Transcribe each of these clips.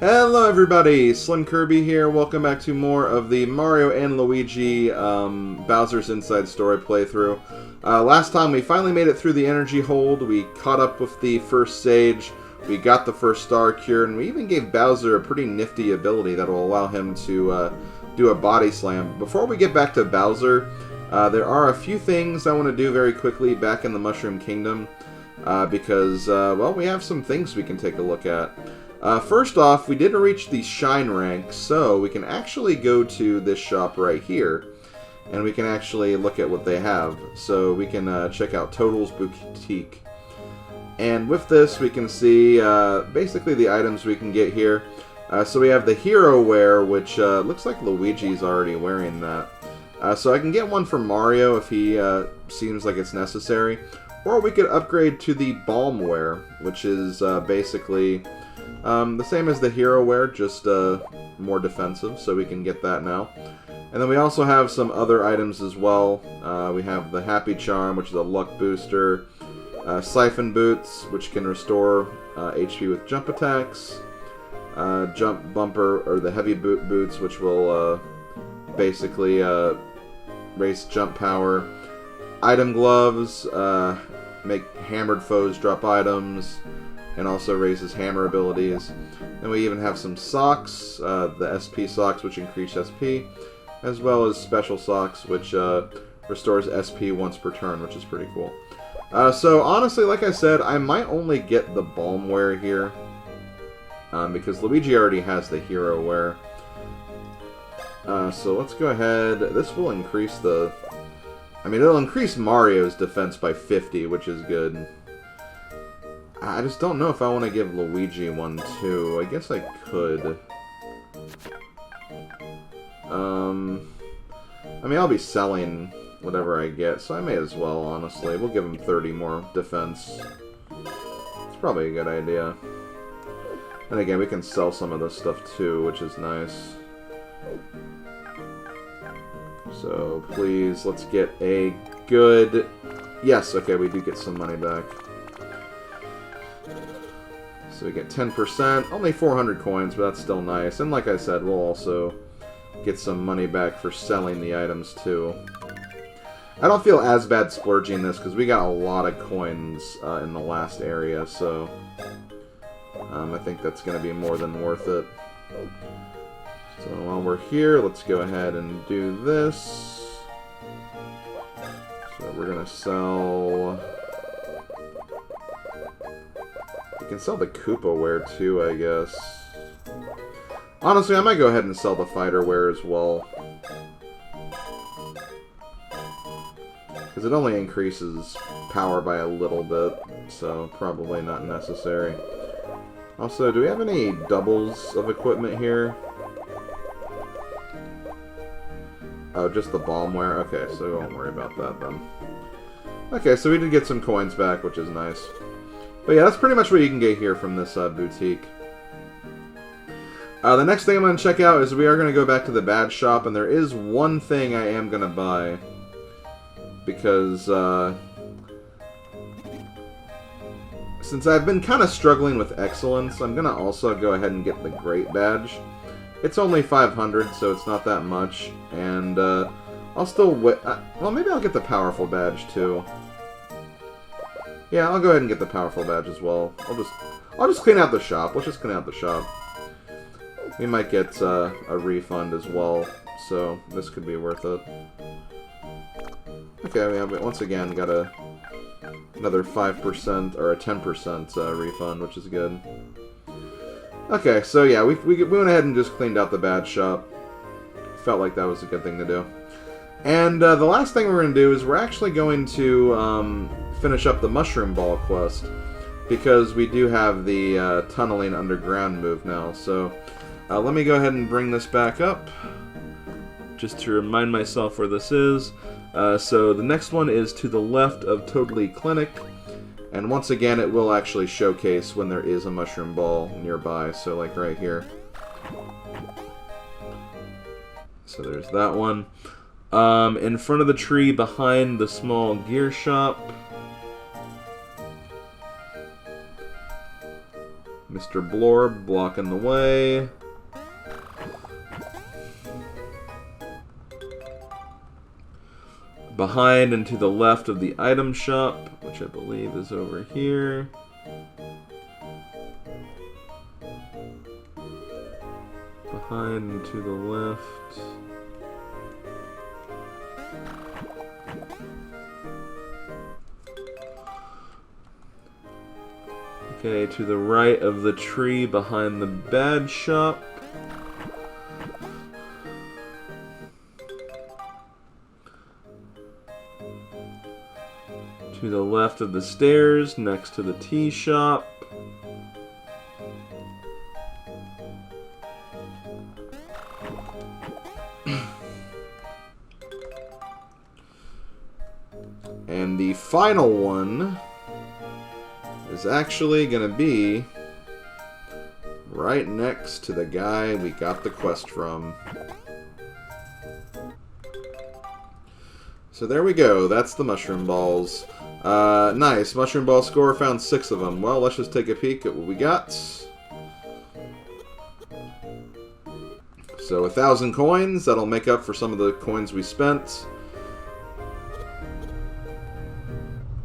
Hello everybody, SlimKirby here. Welcome back to more of the Mario and Luigi Bowser's Inside Story playthrough. Last time we finally made it through the energy hold, we caught up with the first sage, we got the first star cured, and we even gave Bowser a pretty nifty ability that will allow him to do a body slam. Before we get back to Bowser, there are a few things I want to do very quickly back in the Mushroom Kingdom, because, well, we have some things we can take a look at. First off, we didn't reach the Shine rank, so we can actually go to this shop right here, and we can actually look at what they have. So we can check out Total's Boutique. And with this, we can see basically the items we can get here. So we have the Hero Wear, which looks like Luigi's already wearing that. So I can get one for Mario if he seems like it's necessary. Or we could upgrade to the Balm Wear, which is basically the same as the Hero Wear, just more defensive, so we can get that now. And then we also have some other items as well. We have the Happy Charm, which is a luck booster. Siphon Boots, which can restore HP with jump attacks. Jump Bumper, or the Heavy Boots, which will basically raise jump power. Item Gloves, make hammered foes drop items, and also raises hammer abilities. Then we even have some socks, the SP socks, which increase SP, as well as special socks, which restores SP once per turn, which is pretty cool. So honestly, like I said, I might only get the Balm Wear here, because Luigi already has the Hero Wear. So let's go ahead. This will increase the... I mean, it'll increase Mario's defense by 50, which is good. I just don't know if I want to give Luigi one, too. I guess I could. I mean, I'll be selling whatever I get, so I may as well, honestly. We'll give him 30 more defense. It's probably a good idea. And again, we can sell some of this stuff, too, which is nice. So, please, let's get a good... Yes, okay, we do get some money back. So we get 10%, only 400 coins, but that's still nice. And like I said, we'll also get some money back for selling the items, too. I don't feel as bad splurging this, because we got a lot of coins in the last area, so... I think that's going to be more than worth it. So while we're here, let's go ahead and do this. So we're going to sell... We can sell the Koopa Wear too, I guess. Honestly, I might go ahead and sell the Fighter Wear as well. Because it only increases power by a little bit, so probably not necessary. Also, do we have any doubles of equipment here? Oh, just the Balm Wear? Okay, so we won't worry about that then. Okay, so we did get some coins back, which is nice. But yeah, that's pretty much what you can get here from this boutique. The next thing I'm going to check out is we are going to go back to the badge shop, and there is one thing I am going to buy. Because, since I've been kind of struggling with excellence, I'm going to also go ahead and get the Great Badge. It's only 500, so it's not that much, and I'll still well, maybe I'll get the Powerful Badge too. Yeah, I'll go ahead and get the Powerful Badge as well. I'll just clean out the shop. Let's just clean out the shop. We might get a refund as well, so this could be worth it. Okay, we have once again got another 5% or a 10% refund, which is good. Okay, so yeah, we went ahead and just cleaned out the badge shop. Felt like that was a good thing to do. And the last thing we're going to do is we're actually going to finish up the Mushroom Ball quest, because we do have the tunneling underground move now. So let me go ahead and bring this back up, just to remind myself where this is. So the next one is to the left of Totally Clinic. And once again, it will actually showcase when there is a Mushroom Ball nearby, so like right here. So there's that one. In front of the tree behind the small gear shop. Mr. Blorb blocking the way. Behind and to the left of the item shop, which I believe is over here. Behind and to the left. Okay, to the right of the tree behind the bad shop. To the left of the stairs, next to the tea shop. And the final one is actually going to be right next to the guy we got the quest from. So there we go. That's the mushroom balls. Nice. Mushroom ball score. Found 6 of them. Well, let's just take a peek at what we got. So 1,000 coins. That'll make up for some of the coins we spent.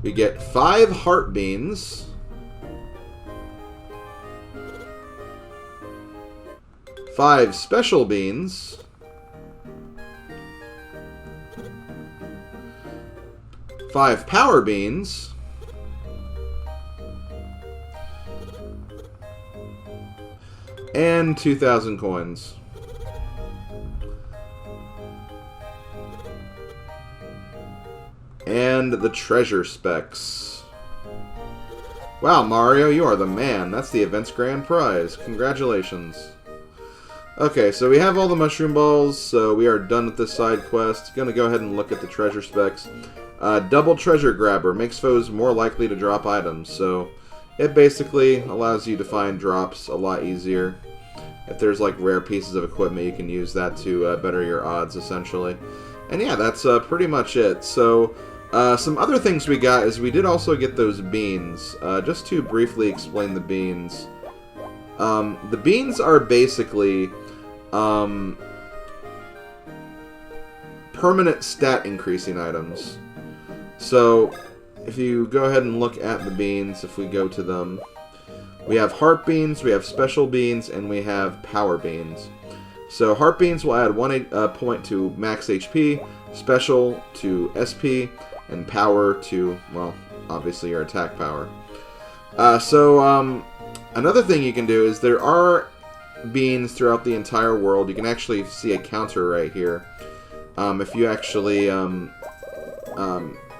We get 5 heart beans. 5 special beans. 5 power beans. And 2,000 coins. And the treasure specs. Wow, Mario, you are the man. That's the event's grand prize. Congratulations. Okay, so we have all the mushroom balls, so we are done with this side quest. Gonna go ahead and look at the treasure specs. Double treasure grabber makes foes more likely to drop items, so it basically allows you to find drops a lot easier. If there's like rare pieces of equipment, you can use that to better your odds, essentially. And yeah, that's pretty much it. So some other things we got is we did also get those beans. Just to briefly explain the beans. The beans are basically permanent stat increasing items. So if you go ahead and look at the beans, if we go to them, we have heart beans, we have special beans, and we have power beans. So heart beans will add 1 point to max HP, special to SP, and power to, well, obviously your attack power. Another thing you can do is there are beans throughout the entire world. You can actually see a counter right here. If you actually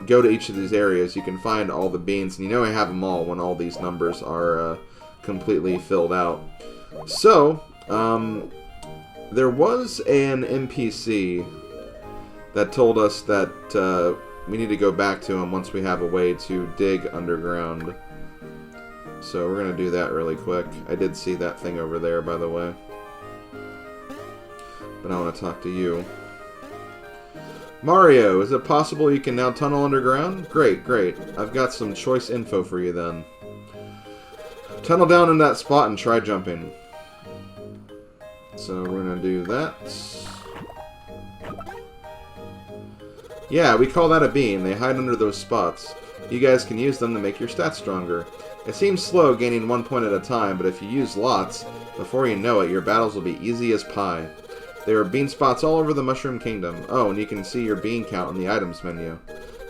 go to each of these areas, you can find all the beans, and you know I have them all when all these numbers are completely filled out. So, there was an NPC that told us that we need to go back to him once we have a way to dig underground. So we're going to do that really quick. I did see that thing over there, by the way. But I want to talk to you. Mario, is it possible you can now tunnel underground? Great, great. I've got some choice info for you then. Tunnel down in that spot and try jumping. So we're going to do that. Yeah, we call that a bean. They hide under those spots. You guys can use them to make your stats stronger. It seems slow gaining 1 point at a time, but if you use lots, before you know it, your battles will be easy as pie. There are bean spots all over the Mushroom Kingdom. Oh, and you can see your bean count in the items menu.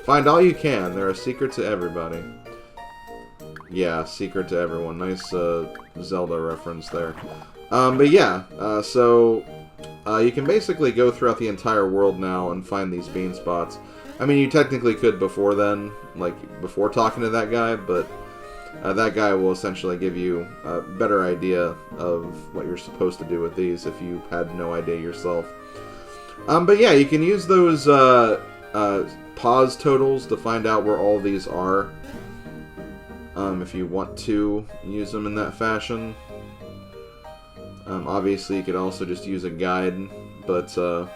Find all you can. They're a secret to everybody. Yeah, secret to everyone. Nice Zelda reference there. But yeah, you can basically go throughout the entire world now and find these bean spots. I mean, you technically could before then, like before talking to that guy, but that guy will essentially give you a better idea of what you're supposed to do with these if you had no idea yourself. But yeah, you can use those pause totals to find out where all these are. If you want to use them in that fashion. Obviously, you could also just use a guide, but, you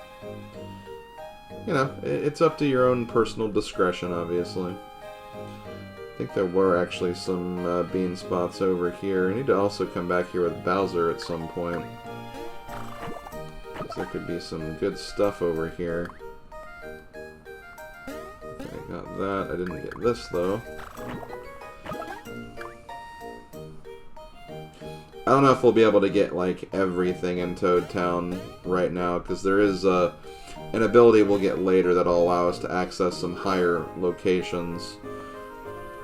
know, it's up to your own personal discretion, obviously. think there were actually some bean spots over here. I need to also come back here with Bowser at some point. There could be some good stuff over here. Okay, I got that. I didn't get this, though. I don't know if we'll be able to get, like, everything in Toad Town right now, because there is an ability we'll get later that'll allow us to access some higher locations.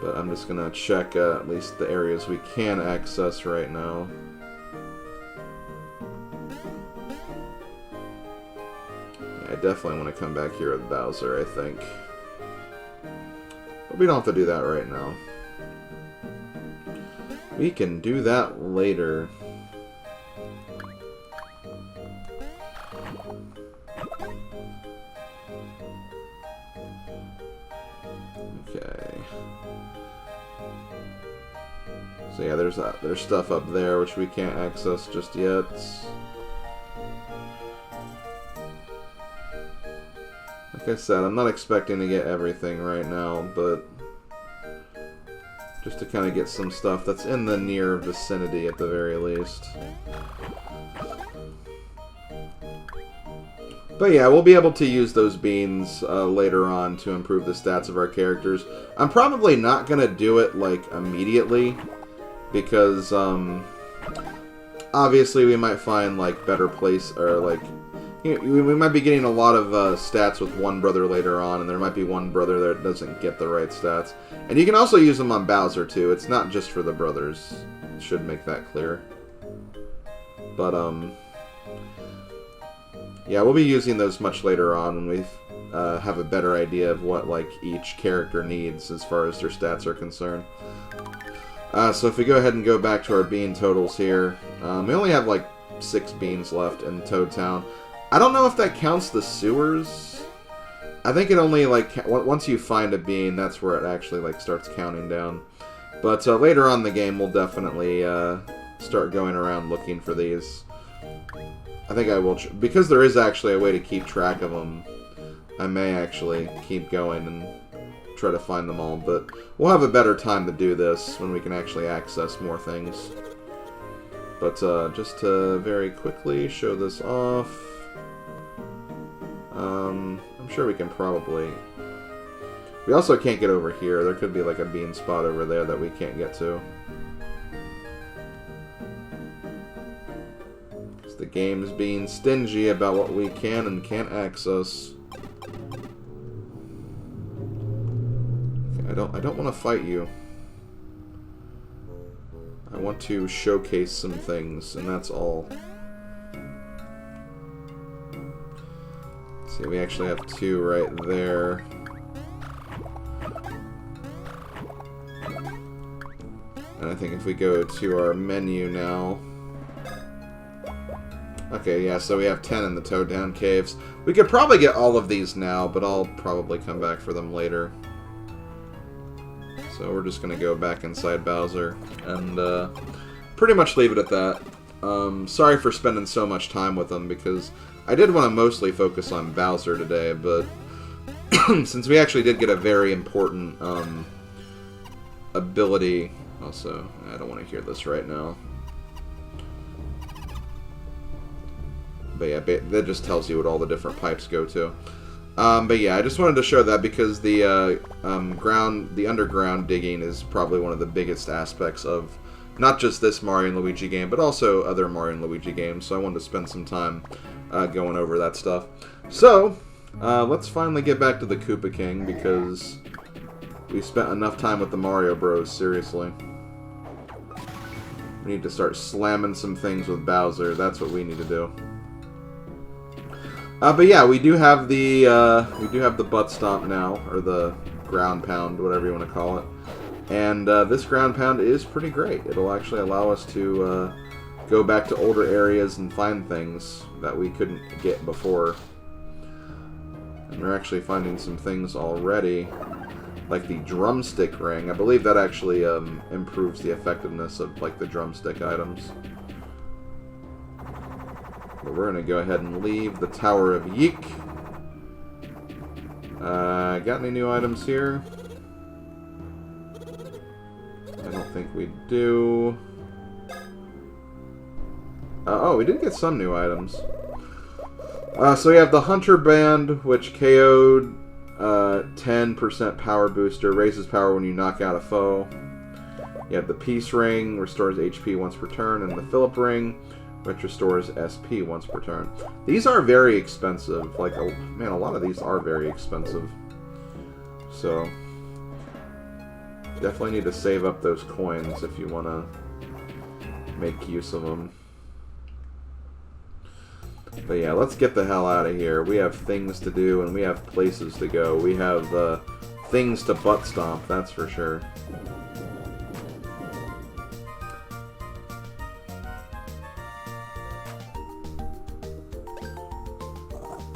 But I'm just going to check at least the areas we can access right now. Yeah, I definitely want to come back here with Bowser, I think. But we don't have to do that right now. We can do that later. Okay. So yeah, there's stuff up there which we can't access just yet. Like I said, I'm not expecting to get everything right now, but just to kind of get some stuff that's in the near vicinity at the very least. But yeah, we'll be able to use those beans later on to improve the stats of our characters. I'm probably not going to do it, like, immediately, because, obviously we might find, like, better place, or, like, you know, we might be getting a lot of stats with one brother later on, and there might be one brother that doesn't get the right stats. And you can also use them on Bowser, too. It's not just for the brothers. Should make that clear. But, yeah, we'll be using those much later on when we have a better idea of what, like, each character needs as far as their stats are concerned. So if we go ahead and go back to our bean totals here, we only have, like, 6 beans left in Toad Town. I don't know if that counts the sewers. I think it only, like, once you find a bean, that's where it actually, like, starts counting down. But later on in the game, we'll definitely start going around looking for these. I think I will, because there is actually a way to keep track of them, I may actually keep going and try to find them all. But we'll have a better time to do this when we can actually access more things. But just to very quickly show this off, I'm sure we can probably... We also can't get over here. There could be like a bean spot over there that we can't get to. The game's being stingy about what we can and can't access. Okay, I don't want to fight you. I want to showcase some things, and that's all. See, we actually have 2 right there. And I think if we go to our menu now... Okay, yeah, so we have 10 in the Toad Town Caves. We could probably get all of these now, but I'll probably come back for them later. So we're just going to go back inside Bowser and pretty much leave it at that. Sorry for spending so much time with them, because I did want to mostly focus on Bowser today, but since we actually did get a very important ability... Also, I don't want to hear this right now. But yeah, that just tells you what all the different pipes go to. But yeah, I just wanted to show that because the underground digging is probably one of the biggest aspects of not just this Mario and Luigi game, but also other Mario and Luigi games. So I wanted to spend some time going over that stuff. So let's finally get back to the Koopa King, because we spent enough time with the Mario Bros. Seriously. We need to start slamming some things with Bowser. That's what we need to do. But yeah, we do have the butt stomp now, or the ground pound, whatever you want to call it. And this ground pound is pretty great. It'll actually allow us to go back to older areas and find things that we couldn't get before. And we're actually finding some things already, like the drumstick ring. I believe that actually improves the effectiveness of like the drumstick items. But we're going to go ahead and leave the Tower of Yeek. Got any new items here? we do... oh, we did get some new items. So we have the Hunter Band, which KO'd 10% power booster, raises power when you knock out a foe. You have the Peace Ring, restores HP once per turn, and the Phillip Ring, which restores SP once per turn. These are very expensive. Like, man, a lot of these are very expensive. So, definitely need to save up those coins if you want to make use of them. But yeah, let's get the hell out of here. We have things to do and we have places to go. We have things to butt stomp, that's for sure.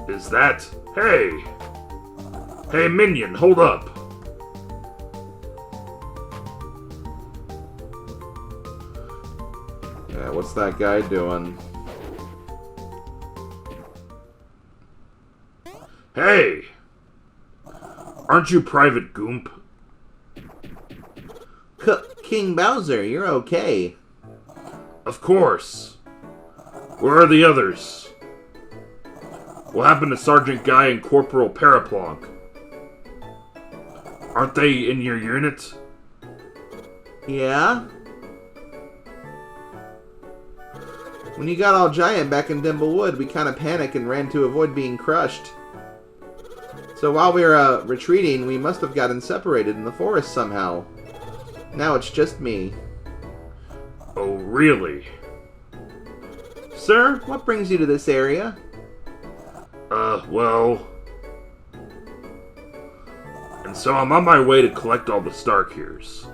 Is that... Hey! Hey, minion, hold up! Yeah, what's that guy doing? Hey! Aren't you Private Goomp? King Bowser, you're okay. Of course. Where are the others? What happened to Sergeant Guy and Corporal Paraplonk? Aren't they in your unit? Yeah? When you got all giant back in Dimblewood, we kind of panicked and ran to avoid being crushed. So while we were retreating, we must have gotten separated in the forest somehow. Now it's just me. Oh, really? Sir, what brings you to this area? Well... And so I'm on my way to collect all the Starkers.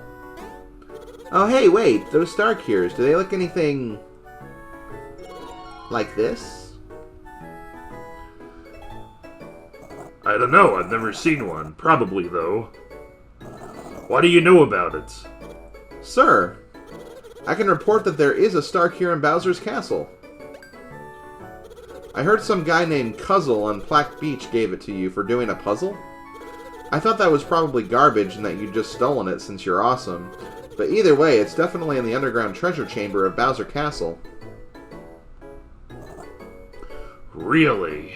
Oh, hey, wait. Those Starkers, do they look anything... like this? I don't know, I've never seen one. Probably, though. Why do you know about it? Sir, I can report that there is a Stark here in Bowser's Castle. I heard some guy named Cuzzle on Plaque Beach gave it to you for doing a puzzle. I thought that was probably garbage and that you'd just stolen it since you're awesome. But either way, it's definitely in the underground treasure chamber of Bowser Castle. Really?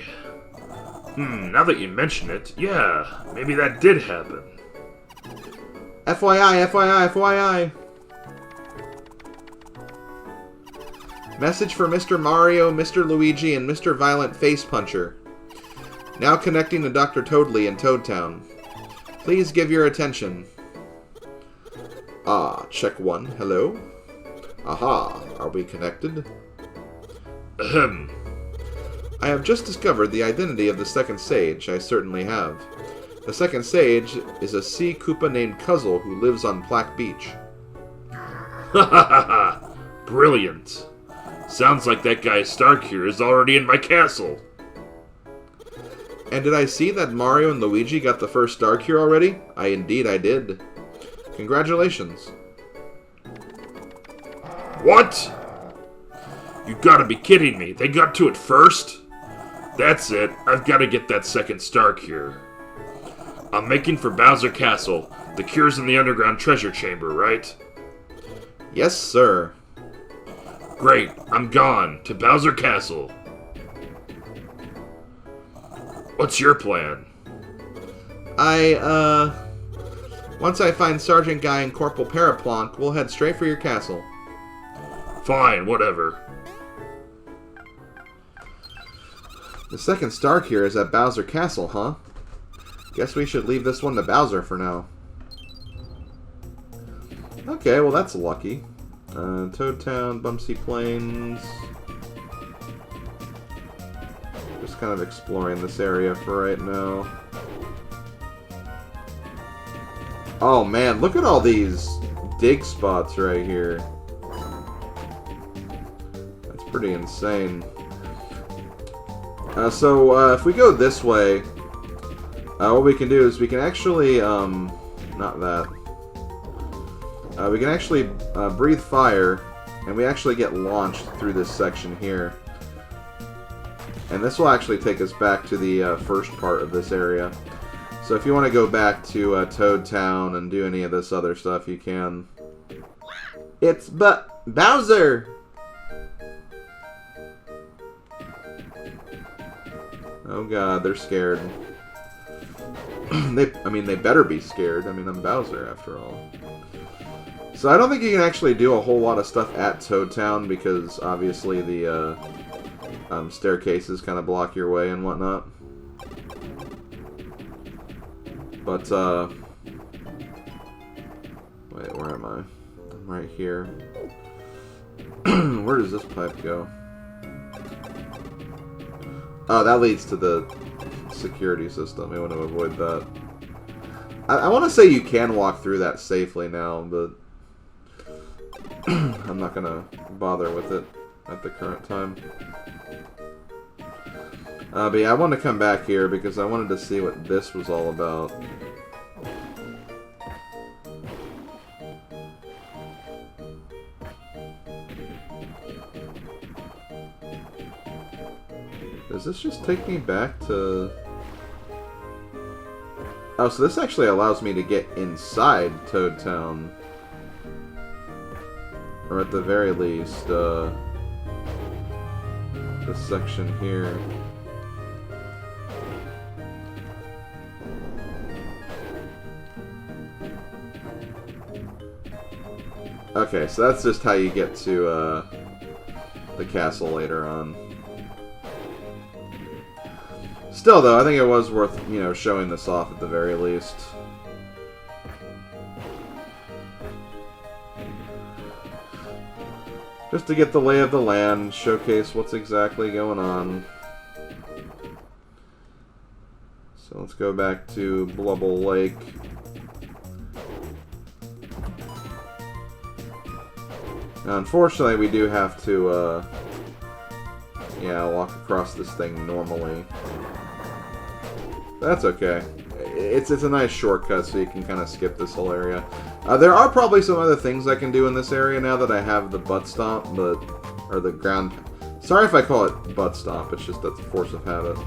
Now that you mention it, yeah, maybe that did happen. FYI, FYI, FYI. Message for Mr. Mario, Mr. Luigi, and Mr. Violent Face Puncher. Now connecting to Dr. Toadley in Toad Town. Please give your attention. Ah, check one. Hello? Aha, are we connected? Ahem. I have just discovered the identity of the second sage. I certainly have. The second sage is a sea Koopa named Cuzzle who lives on Plaque Beach. Ha ha ha ha! Brilliant. Sounds like that guy Stark here is already in my castle. And did I see that Mario and Luigi got the first Stark here already? Indeed I did. Congratulations. What? You gotta be kidding me. They got to it first? That's it. I've gotta get that second Stark here. I'm making for Bowser Castle. The cure's in the underground treasure chamber, right? Yes, sir. Great. I'm gone. To Bowser Castle. What's your plan? Once I find Sergeant Guy and Corporal Paraplonk, we'll head straight for your castle. Fine, whatever. The second Stark here is at Bowser Castle, huh? Guess we should leave this one to Bowser for now. Okay, well that's lucky. Toad Town, Bumpsy Plains. Just kind of exploring this area for right now. Oh man, look at all these dig spots right here. That's pretty insane. So if we go this way, what we can do is we can actually, not that. We can actually breathe fire, and we actually get launched through this section here. And this will actually take us back to the first part of this area. So if you want to go back to Toad Town and do any of this other stuff, you can. It's Bowser! Oh god, they're scared. I mean, they better be scared. I mean, I'm Bowser, after all. So I don't think you can actually do a whole lot of stuff at Toad Town, because obviously the staircases kind of block your way and whatnot. But, wait, where am I? I'm right here. Where does this pipe go? Oh, that leads to the security system. We want to avoid that. I want to say you can walk through that safely now, but I'm not going to bother with it at the current time. But yeah, I wanted to come back here because I wanted to see what this was all about. Does this just take me back to... Oh, so this actually allows me to get inside Toad Town. Or at the very least, this section here. Okay, so that's just how you get to the castle later on. Still, though, I think it was worth, you know, showing this off at the very least. Just to get the lay of the land, showcase what's exactly going on. So let's go back to Blubble Lake. Now, unfortunately, we do have to, yeah, walk across this thing normally. That's okay. It's a nice shortcut, so you can kind of skip this whole area. There are probably some other things I can do in this area now that I have the butt stomp, but... or the ground... Sorry if I call it butt stomp, it's just that's a force of habit.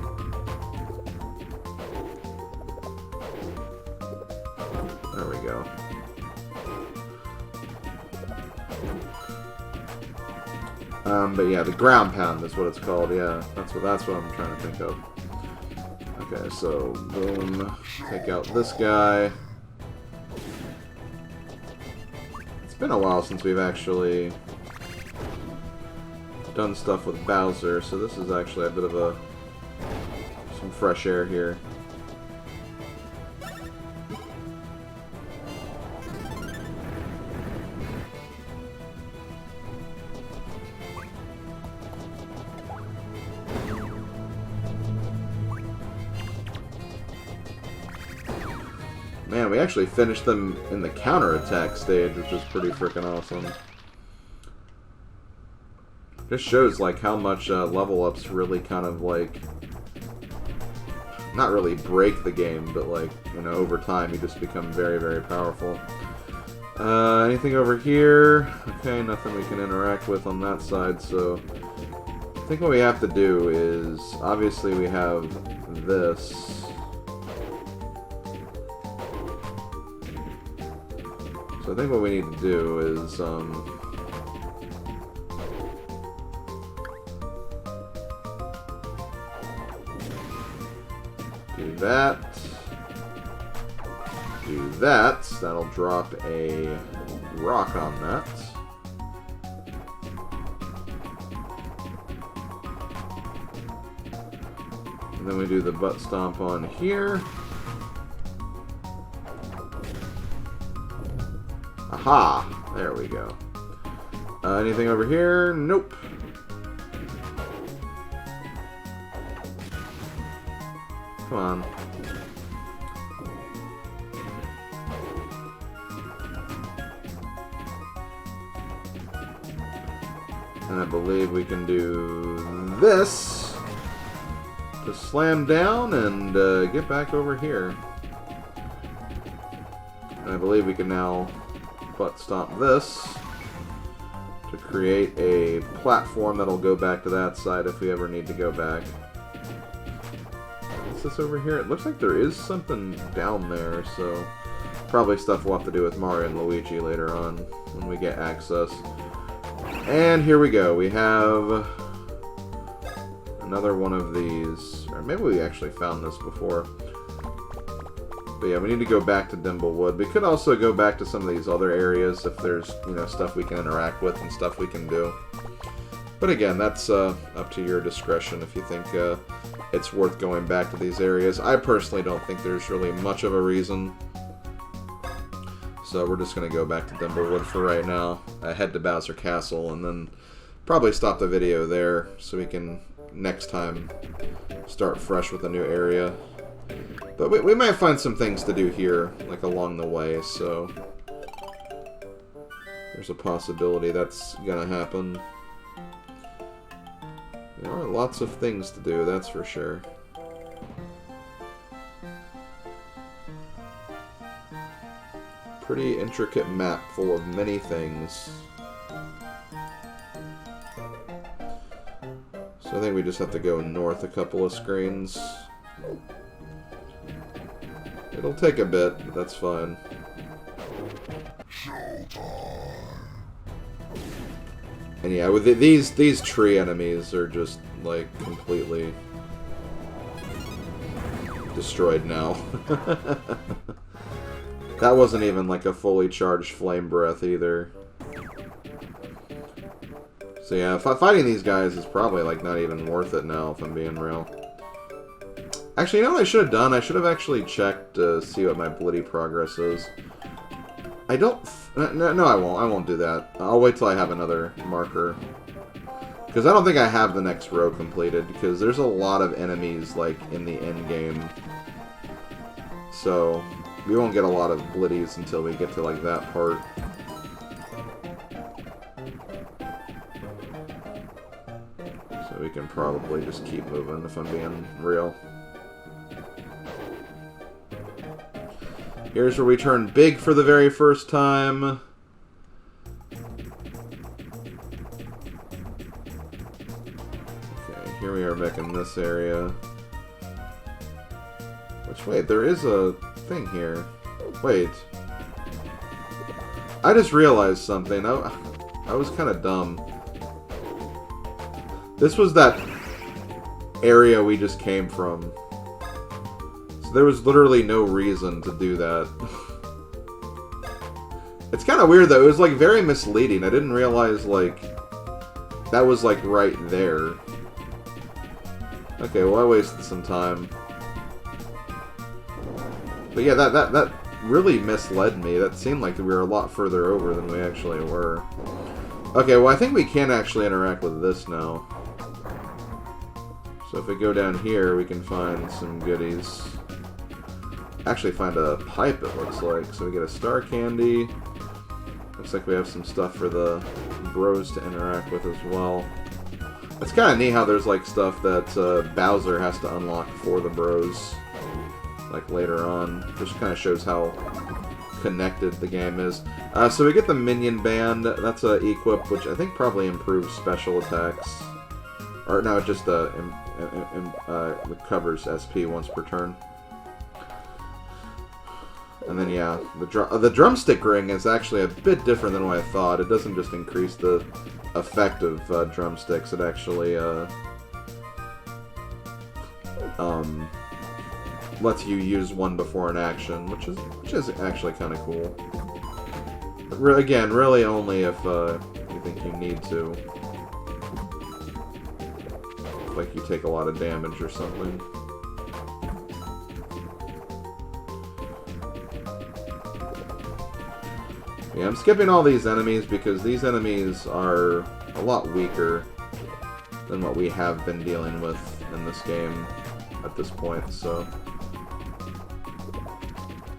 There we go. But yeah, the ground pound is what it's called, yeah. That's what I'm trying to think of. Okay, so, boom, take out this guy. It's been a while since we've actually done stuff with Bowser, so this is actually a bit of some fresh air here. Man, we actually finished them in the counterattack stage, which is pretty freaking awesome. Just shows, like, how much level ups really kind of, like, not really break the game, but, like, you know, over time you just become very, very powerful. Anything over here? Okay, nothing we can interact with on that side, so I think what we have to do is, obviously we have this. So I think what we need to do is, do that. Do that. That'll drop a rock on that. And then we do the butt stomp on here. Aha! There we go. Anything over here? Nope. Come on. And I believe we can do this to slam down and get back over here. And I believe we can now butt stomp this to create a platform that'll go back to that side if we ever need to go back. What's this over here? It looks like there is something down there, so probably stuff we'll have to do with Mario and Luigi later on when we get access. And here we go. We have another one of these. Or maybe we actually found this before. But yeah, we need to go back to Dimblewood. We could also go back to some of these other areas if there's, you know, stuff we can interact with and stuff we can do. But again, that's up to your discretion if you think it's worth going back to these areas. I personally don't think there's really much of a reason. So we're just going to go back to Dimblewood for right now. Head to Bowser Castle and then probably stop the video there so we can next time start fresh with a new area. But we might find some things to do here, like along the way, so there's a possibility that's going to happen. There are lots of things to do, that's for sure. Pretty intricate map full of many things. So I think we just have to go north a couple of screens. It'll take a bit, but that's fine. And yeah, with these tree enemies are just like completely destroyed now. That wasn't even like a fully charged flame breath either. So yeah, fighting these guys is probably like not even worth it now, if I'm being real. Actually, you know what I should have done? I should have actually checked to see what my Blitty progress is. I don't... No, I won't. I won't do that. I'll wait till I have another marker. Because I don't think I have the next row completed, because there's a lot of enemies, like, in the end game. So, we won't get a lot of Blitties until we get to, like, that part. So we can probably just keep moving, if I'm being real. Here's where we turn big for the very first time. Okay, here we are back in this area. Which, wait, there is a thing here. Wait. I just realized something. I was kind of dumb. This was that area we just came from. There was literally no reason to do that. It's kind of weird though, it was like very misleading. I didn't realize like that was like right there. Okay, well I wasted some time. But yeah, that really misled me. That seemed like we were a lot further over than we actually were. Okay, well I think we can actually interact with this now. So if we go down here, we can find some goodies. Actually find a pipe, it looks like. So we get a star candy. Looks like we have some stuff for the bros to interact with as well. It's kind of neat how there's like stuff that Bowser has to unlock for the bros, like later on. Just kind of shows how connected the game is. So we get the Minion Band. That's a equip, which I think probably improves special attacks. Or no, it just recovers SP once per turn. And then, yeah, the drumstick ring is actually a bit different than what I thought. It doesn't just increase the effect of drumsticks. It actually lets you use one before an action, which is actually kind of cool. Again, really only if you think you need to. Like you take a lot of damage or something. Yeah, I'm skipping all these enemies because these enemies are a lot weaker than what we have been dealing with in this game at this point, so...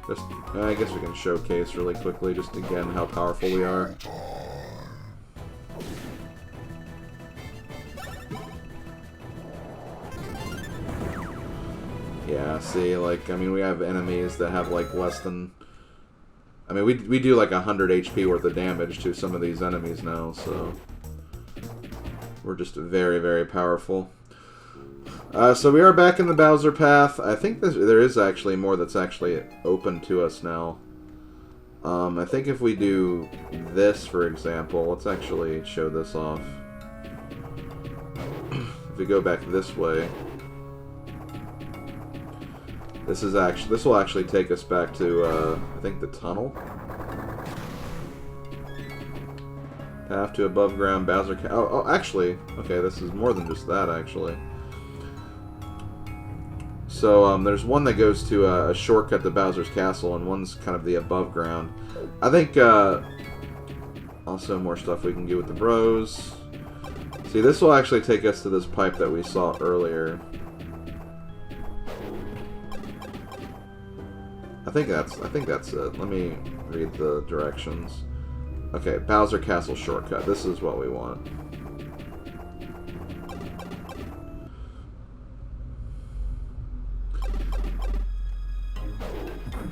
Just, I guess we can showcase really quickly, just again, how powerful we are. Yeah, see, like, I mean, we have enemies that have, like, less than... I mean, we do like 100 HP worth of damage to some of these enemies now, so we're just very, very powerful. So we are back in the Bowser path. I think there is actually more that's actually open to us now. I think if we do this, for example, let's actually show this off. If we go back this way, this will actually take us back to I think the tunnel. Path to above ground Bowser. Oh, actually, okay, this is more than just that actually. So there's one that goes to a shortcut to Bowser's Castle, and one's kind of the above ground. I think also more stuff we can do with the bros. See, this will actually take us to this pipe that we saw earlier. I think that's it. Let me read the directions. Okay, Bowser Castle shortcut. This is what we want.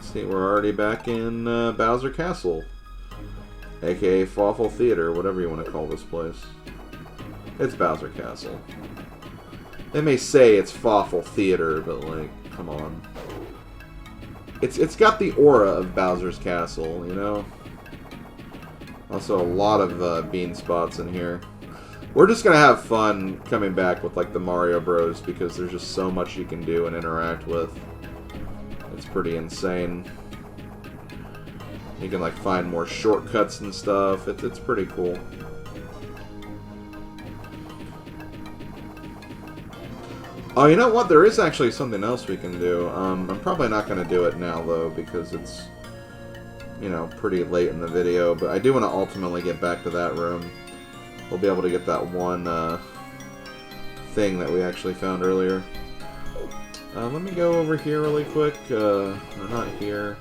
See, we're already back in Bowser Castle, aka Fawful Theater, whatever you want to call this place. It's Bowser Castle. They may say it's Fawful Theater, but like, come on. It's got the aura of Bowser's Castle, you know. Also, a lot of bean spots in here. We're just gonna have fun coming back with like the Mario Bros because there's just so much you can do and interact with. It's pretty insane. You can like find more shortcuts and stuff. It's pretty cool. Oh, you know what? There is actually something else we can do. I'm probably not going to do it now though because it's, you know, pretty late in the video. But I do want to ultimately get back to that room. We'll be able to get that one thing that we actually found earlier. Let me go over here really quick. Or not here.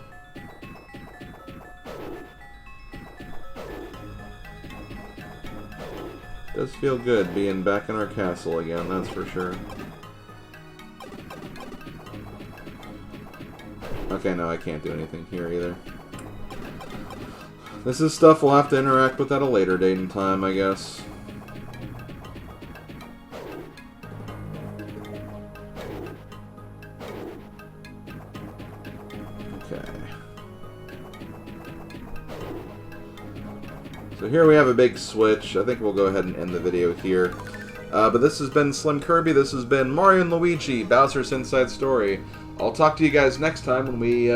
Does feel good being back in our castle again, that's for sure. Okay, no, I can't do anything here either. This is stuff we'll have to interact with at a later date and time, I guess. So here we have a big switch. I think we'll go ahead and end the video here. But this has been SlimKirby. This has been Mario and Luigi, Bowser's Inside Story. I'll talk to you guys next time when we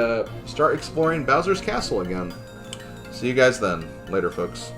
start exploring Bowser's Castle again. See you guys then. Later, folks.